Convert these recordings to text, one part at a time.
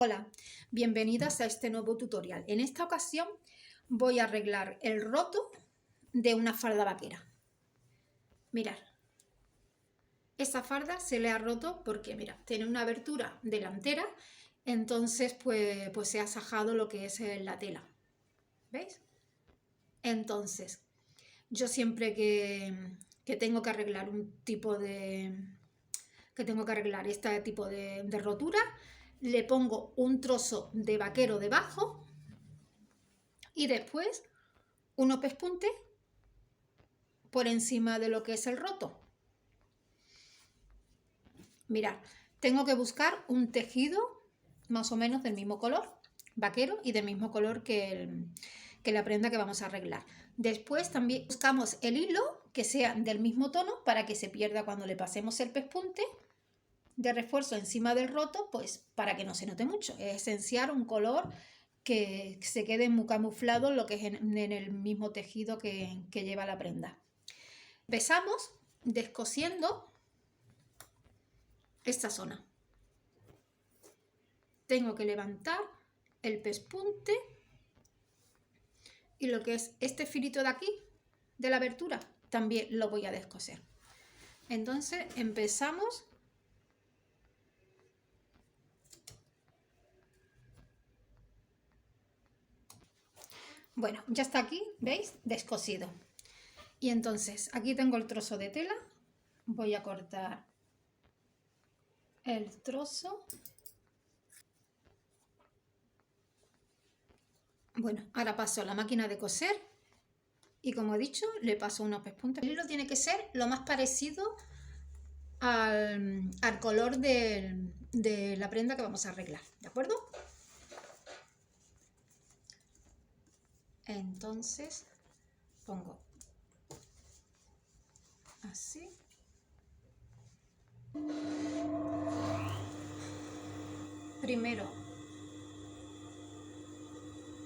Hola, bienvenidas a este nuevo tutorial. En esta ocasión voy a arreglar el roto de una falda vaquera. Mirad, esa falda se le ha roto porque, mirad, tiene una abertura delantera, entonces pues se ha sajado lo que es la tela. ¿Veis? Entonces, yo siempre que tengo que arreglar este tipo de rotura, le pongo un trozo de vaquero debajo y después unos pespuntes por encima de lo que es el roto. Mirad, tengo que buscar un tejido más o menos del mismo color, vaquero, y del mismo color que la prenda que vamos a arreglar. Después también buscamos el hilo que sea del mismo tono para que se pierda cuando le pasemos el pespunte de refuerzo encima del roto, pues para que no se note mucho. Es esencial un color que se quede muy camuflado en lo que es en el mismo tejido que lleva la prenda. Empezamos descosiendo esta zona. Tengo que levantar el pespunte y lo que es este filito de aquí, de la abertura, también lo voy a descoser. Entonces empezamos . Bueno, ya está aquí, ¿veis? Descosido. Y entonces aquí tengo el trozo de tela, voy a cortar el trozo. Bueno, ahora paso a la máquina de coser y, como he dicho, le paso unos pespuntes. El hilo tiene que ser lo más parecido al color de la prenda que vamos a arreglar, ¿de acuerdo? Entonces pongo así. Primero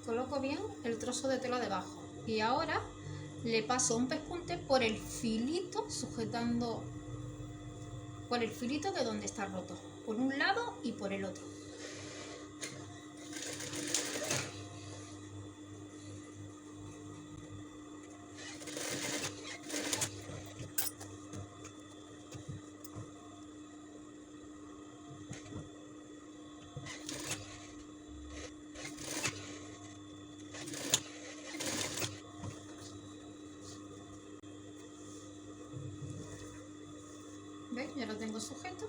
coloco bien el trozo de tela debajo y ahora le paso un pespunte por el filito, sujetando por el filito de donde está roto, por un lado y por el otro. ¿Veis? Ya lo tengo sujeto.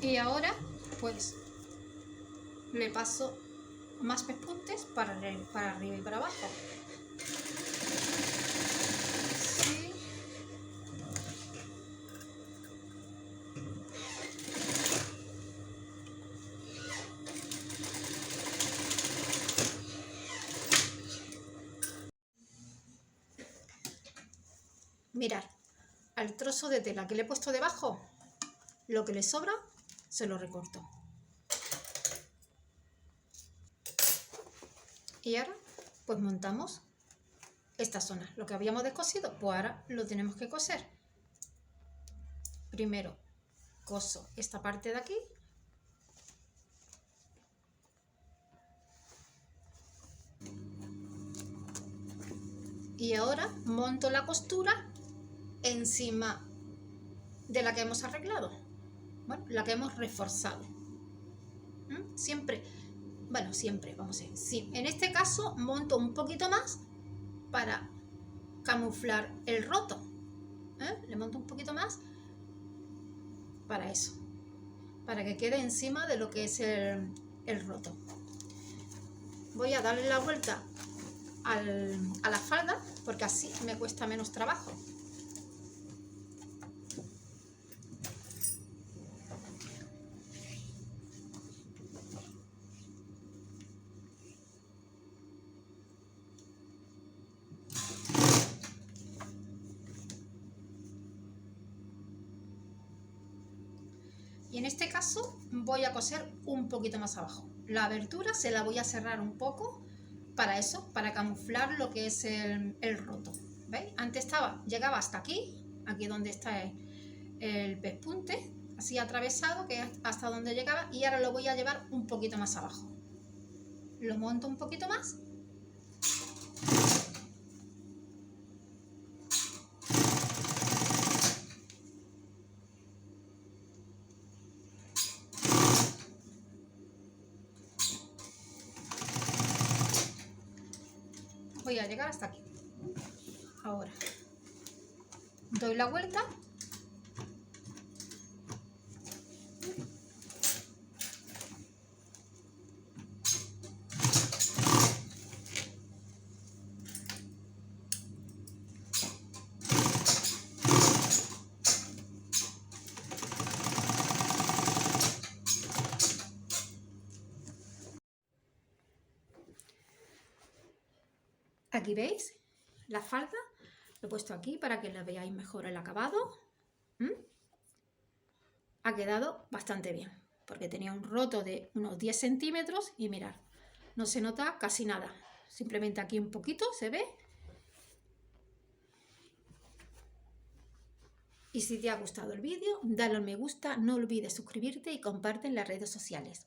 Y ahora pues le paso más pespuntes para arriba y para abajo. Sí. Mirad, al trozo de tela que le he puesto debajo, lo que le sobra se lo recorto. Y ahora pues montamos esta zona. Lo que habíamos descosido, pues ahora lo tenemos que coser. Primero coso esta parte de aquí. Y ahora monto la costura encima de la que hemos arreglado. Bueno, la que hemos reforzado. Siempre, vamos a ver. Sí, en este caso monto un poquito más para camuflar el roto. Le monto un poquito más para eso, para que quede encima de lo que es el roto. Voy a darle la vuelta a la falda porque así me cuesta menos trabajo. Y en este caso voy a coser un poquito más abajo. La abertura se la voy a cerrar un poco para eso, para camuflar lo que es el roto. ¿Veis? Antes llegaba hasta aquí donde está el pespunte, así atravesado, que es hasta donde llegaba, y ahora lo voy a llevar un poquito más abajo. Lo monto un poquito más. Voy a llegar hasta aquí. Ahora doy la vuelta. Aquí veis la falda, lo he puesto aquí para que la veáis mejor el acabado. Ha quedado bastante bien, porque tenía un roto de unos 10 centímetros y mirad, no se nota casi nada, simplemente aquí un poquito se ve. Y si te ha gustado el vídeo, dale al me gusta, no olvides suscribirte y comparte en las redes sociales.